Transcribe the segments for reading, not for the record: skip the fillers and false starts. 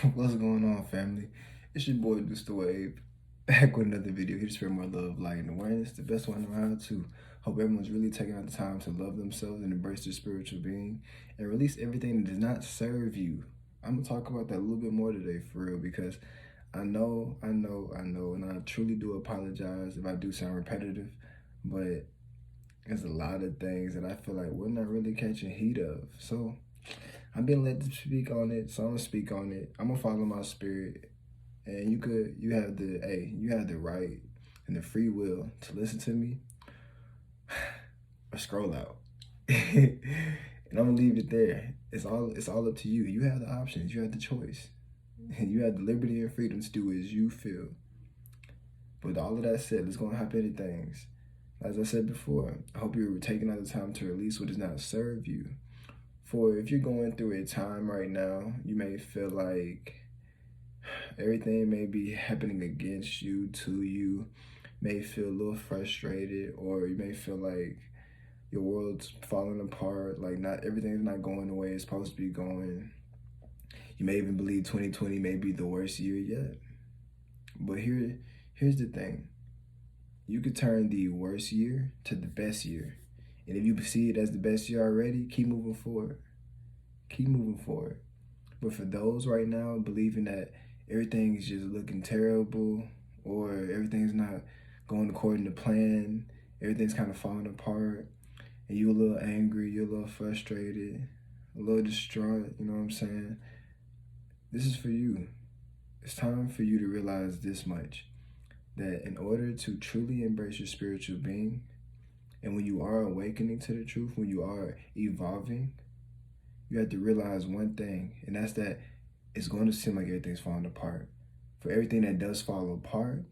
What's going on, family? It's your boy Deuce the Wave, back with another video here to spread more love, light, and awareness the best way I know how to. Hope everyone's really taking out the time to love themselves and embrace their spiritual being and release everything that does not serve you. I'm gonna talk about that a little bit more today, for real, because I know, and I truly do apologize if I do sound repetitive, but there's a lot of things that I feel like we're not really catching heat of. So I've been led to speak on it, so I'm gonna speak on it. I'm gonna follow my spirit, and you have the right and the free will to listen to me or scroll out. And I'm gonna leave it there. It's all up to you. You have the options. You have the choice. And you have the liberty and freedom to do as you feel. But with all of that said, let's go and hop into things. As I said before, I hope you're taking out the time to release what does not serve you. For if you're going through a time right now, you may feel like everything may be happening against you, to you, may feel a little frustrated, or you may feel like your world's falling apart, like not everything's not going the way it's supposed to be going. You may even believe 2020 may be the worst year yet. But here's the thing. You could turn the worst year to the best year. And if you see it as the best year already, keep moving forward. Keep moving forward. But for those right now believing that everything is just looking terrible, or everything's not going according to plan, everything's kind of falling apart, and you're a little angry, you're a little frustrated, a little distraught, you know what I'm saying? This is for you. It's time for you to realize this much, that in order to truly embrace your spiritual being, and when you are awakening to the truth, when you are evolving, you have to realize one thing, and that's that it's going to seem like everything's falling apart. For everything that does fall apart,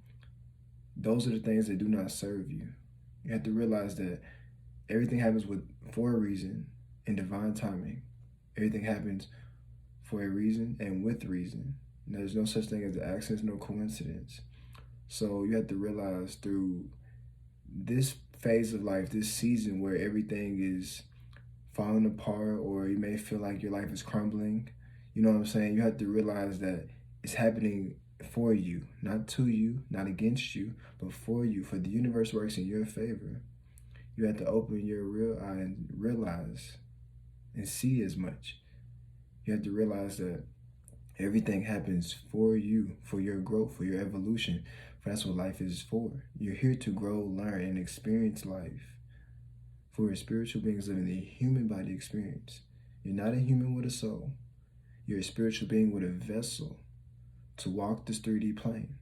those are the things that do not serve you. You have to realize that everything happens for a reason in divine timing. Everything happens for a reason and with reason. And there's no such thing as accidents, no coincidence. So you have to realize through this phase of life, this season where everything is falling apart, or you may feel like your life is crumbling, you know what I'm saying? You have to realize that it's happening for you, not to you, not against you, but for you. For the universe works in your favor. You have to open your real eye and realize and see as much. You have to realize that everything happens for you, for your growth, for your evolution. For that's what life is for. You're here to grow, learn, and experience life. For a spiritual beings living the human body experience. You're not a human with a soul. You're a spiritual being with a vessel to walk this 3D plane.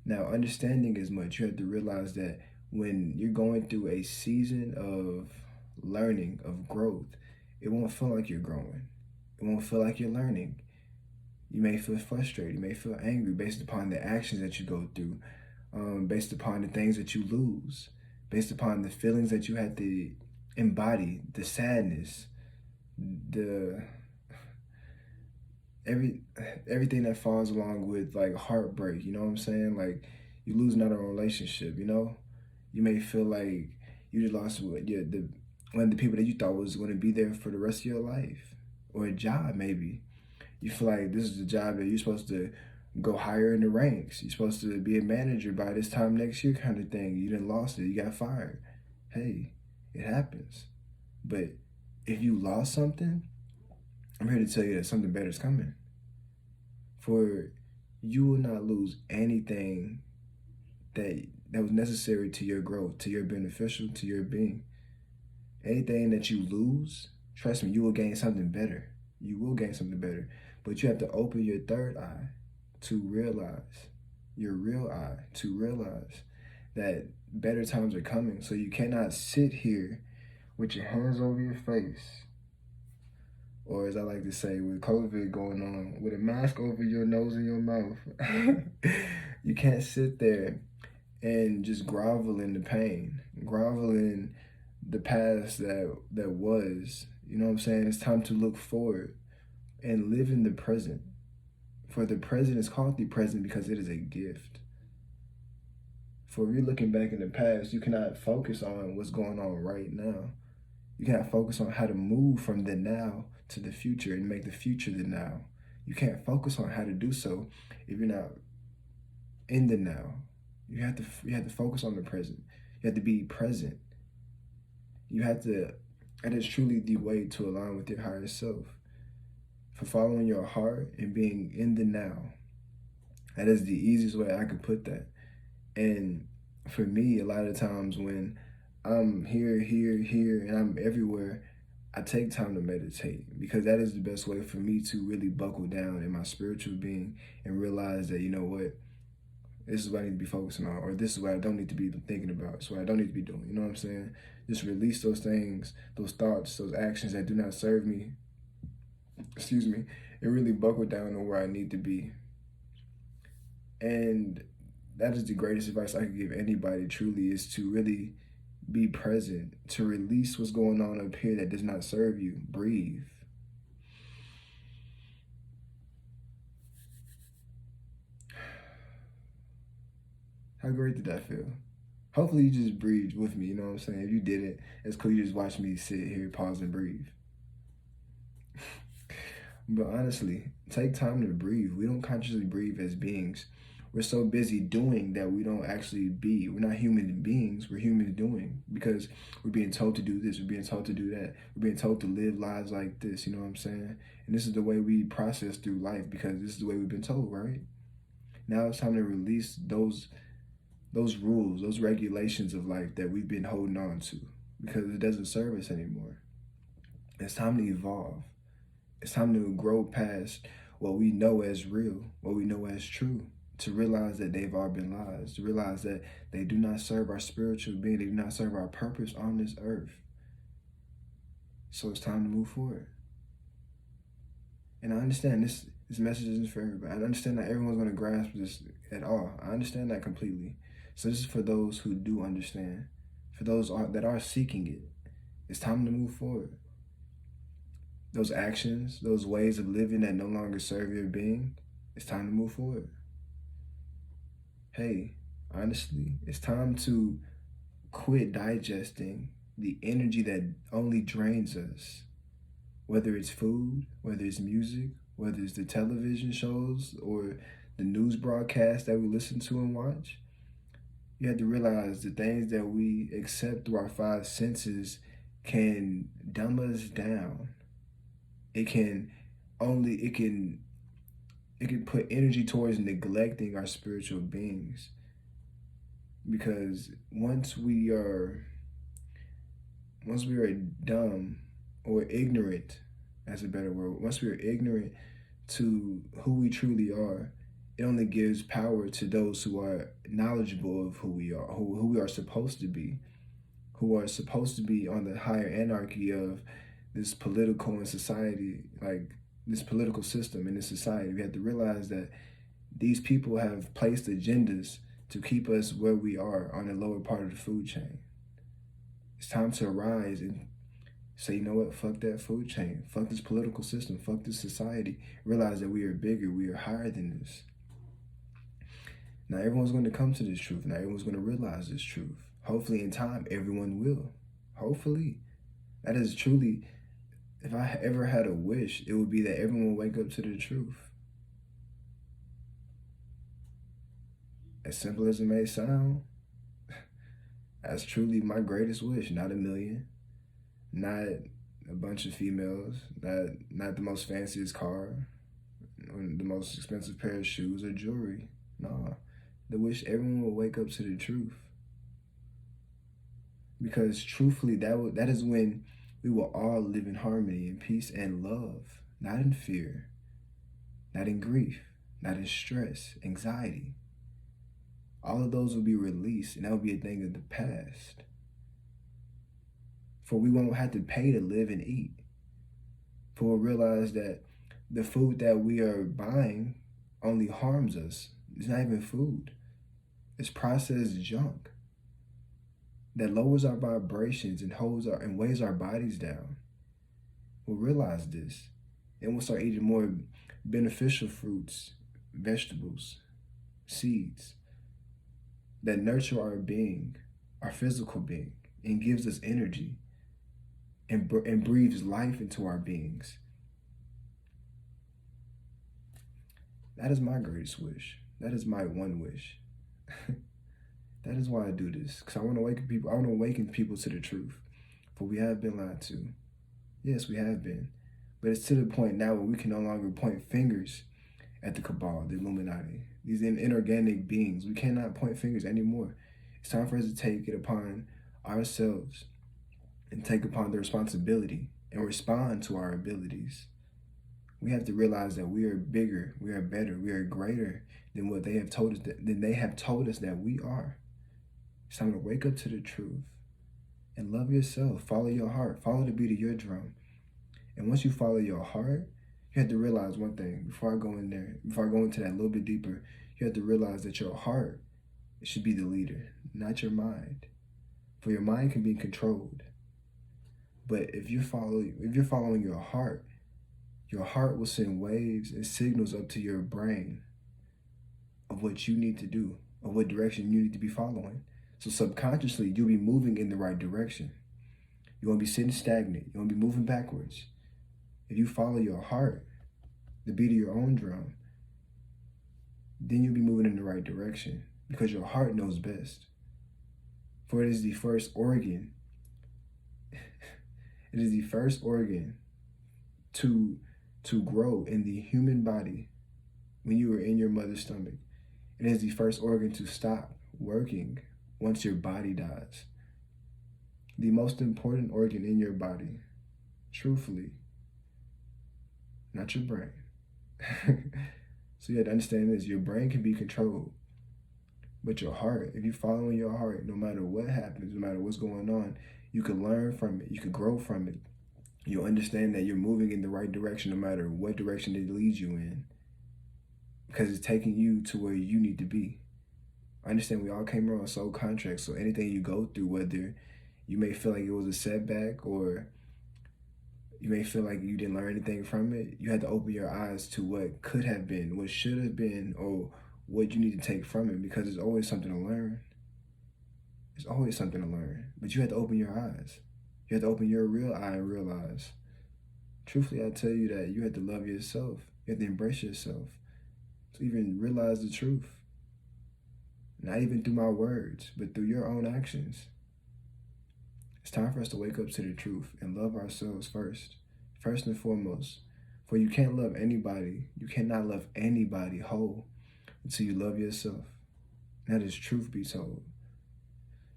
Now, understanding as much, you have to realize that when you're going through a season of learning, of growth, it won't feel like you're growing. It won't feel like you're learning. You may feel frustrated. You may feel angry based upon the actions that you go through, based upon the things that you lose, based upon the feelings that you had to embody, the sadness, the everything that falls along with like heartbreak, you know what I'm saying? Like you losing out on a relationship, you know? You may feel like you just lost one of the people that you thought was going to be there for the rest of your life, or a job maybe. You feel like this is the job that you're supposed to go higher in the ranks. You're supposed to be a manager by this time next year kind of thing. You done lost it. You got fired. Hey, it happens. But if you lost something, I'm here to tell you that something better is coming. For you will not lose anything that was necessary to your growth, to your beneficial, to your being. Anything that you lose, trust me, you will gain something better. You will gain something better. But you have to open your third eye to realize, your real eye, to realize that better times are coming. So you cannot sit here with your hands over your face, or as I like to say, with COVID going on, with a mask over your nose and your mouth. You can't sit there and just grovel in the pain, grovel in the past that was. You know what I'm saying? It's time to look forward and live in the present. For the present is called the present because it is a gift. For if you're looking back in the past, you cannot focus on what's going on right now. You cannot focus on how to move from the now to the future and make the future the now. You can't focus on how to do so if you're not in the now. You have to focus on the present. You have to be present. You have to, that is truly the way to align with your higher self. For following your heart and being in the now. That is the easiest way I could put that. And for me, a lot of times when I'm here, and I'm everywhere, I take time to meditate because that is the best way for me to really buckle down in my spiritual being and realize that, you know what, this is what I need to be focusing on, or this is what I don't need to be thinking about. It's what I don't need to be doing. You know what I'm saying? Just release those things, those thoughts, those actions that do not serve me. Excuse me. And really buckle down on where I need to be. And that is the greatest advice I could give anybody, truly, is to really be present, to release what's going on up here that does not serve you. Breathe. How great did that feel? Hopefully you just breathed with me, you know what I'm saying? If you didn't, it's cool, you just watch me sit here, pause, and breathe. But honestly, take time to breathe. We don't consciously breathe as beings. We're so busy doing that we don't actually be. We're not human beings, we're humans doing, because we're being told to do this, we're being told to do that, we're being told to live lives like this, you know what I'm saying? And this is the way we process through life because this is the way we've been told, right? Now it's time to release those rules, those regulations of life that we've been holding on to because it doesn't serve us anymore. It's time to evolve. It's time to grow past what we know as real, what we know as true, to realize that they've all been lies, to realize that they do not serve our spiritual being, they do not serve our purpose on this earth. So it's time to move forward. And I understand this message isn't for everybody. I understand that everyone's going to grasp this at all. I understand that completely. So this is for those who do understand, for those that are seeking it. It's time to move forward. Those actions, those ways of living that no longer serve your being, it's time to move forward. Hey, honestly, it's time to quit digesting the energy that only drains us. Whether it's food, whether it's music, whether it's the television shows or the news broadcasts that we listen to and watch, you have to realize the things that we accept through our five senses can dumb us down. It can put energy towards neglecting our spiritual beings. Because once we are dumb or ignorant, that's a better word, once we are ignorant to who we truly are, it only gives power to those who are knowledgeable of who we are, who we are supposed to be, who are supposed to be on the higher anarchy of this political and society, like this political system in this society. We have to realize that these people have placed agendas to keep us where we are on the lower part of the food chain. It's time to arise and say, you know what, fuck that food chain, fuck this political system, fuck this society. Realize that we are bigger, we are higher than this. Now everyone's going to come to this truth. Now everyone's going to realize this truth. Hopefully in time, everyone will. Hopefully. That is truly, if I ever had a wish, it would be that everyone would wake up to the truth. As simple as it may sound, that's truly my greatest wish. Not a million, not a bunch of females, not the most fanciest car, or the most expensive pair of shoes or jewelry. Nah, the wish everyone will wake up to the truth. Because truthfully, that is when we will all live in harmony, in peace, and love. Not in fear, not in grief, not in stress, anxiety. All of those will be released, and that will be a thing of the past. For we won't have to pay to live and eat. For we'll realize that the food that we are buying only harms us. It's not even food. It's processed junk that lowers our vibrations and weighs our bodies down. We'll realize this, and we'll start eating more beneficial fruits, vegetables, seeds that nurture our being, our physical being, and gives us energy and breathes life into our beings. That is my greatest wish. That is my one wish. That is why I do this, because I want to awaken people. I want to awaken people to the truth. For we have been lied to. Yes, we have been. But it's to the point now where we can no longer point fingers at the cabal, the Illuminati, these inorganic beings. We cannot point fingers anymore. It's time for us to take it upon ourselves and take upon the responsibility and respond to our abilities. We have to realize that we are bigger, we are better, we are greater than what they have told us, than they have told us that we are. It's time to wake up to the truth and love yourself. Follow your heart. Follow the beat of your drum. And once you follow your heart, you have to realize one thing. Before I go into that a little bit deeper, you have to realize that your heart should be the leader, not your mind. For your mind can be controlled. But if you're following your heart will send waves and signals up to your brain of what you need to do, of what direction you need to be following. So subconsciously, you'll be moving in the right direction. You won't be sitting stagnant. You won't be moving backwards. If you follow your heart, the beat of your own drum, then you'll be moving in the right direction because your heart knows best. For it is the first organ. It is the first organ to grow in the human body when you are in your mother's stomach. It is the first organ to stop working once your body dies. The most important organ in your body, truthfully, not your brain. So you have to understand this. Your brain can be controlled, but your heart, if you follow your heart, no matter what happens, no matter what's going on, you can learn from it. You can grow from it. You'll understand that you're moving in the right direction no matter what direction it leads you in, because it's taking you to where you need to be. I understand we all came around soul contracts, so anything you go through, whether you may feel like it was a setback or you may feel like you didn't learn anything from it, you have to open your eyes to what could have been, what should have been, or what you need to take from it, because there's always something to learn. There's always something to learn, but you have to open your eyes. You have to open your real eye and realize. Truthfully, I tell you that you have to love yourself. You have to embrace yourself to even realize the truth. Not even through my words, but through your own actions. It's time for us to wake up to the truth and love ourselves first and foremost. For you can't love anybody, you cannot love anybody whole until you love yourself. That is truth be told.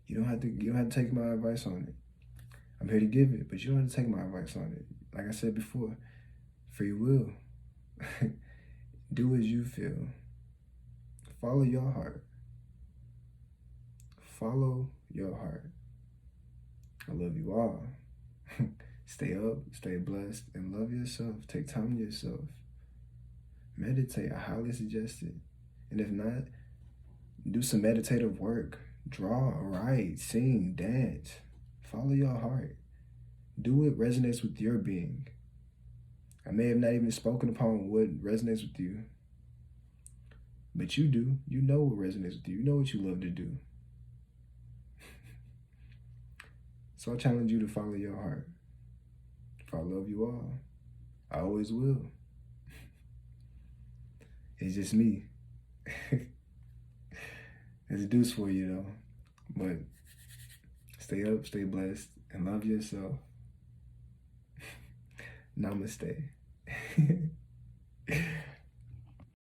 You don't have to take my advice on it. I'm here to give it, but you don't have to take my advice on it. Like I said before, free will. Do as you feel. Follow your heart. Follow your heart. I love you all. Stay up, stay blessed, and love yourself. Take time to yourself. Meditate. I highly suggest it. And if not, do some meditative work. Draw, write, sing, dance. Follow your heart. Do what resonates with your being. I may have not even spoken upon what resonates with you, but you do. You know what resonates with you. You know what you love to do. So I challenge you to follow your heart. For I love you all. I always will. It's just me. It's a deuce for you though. But stay up, stay blessed, and love yourself. Namaste.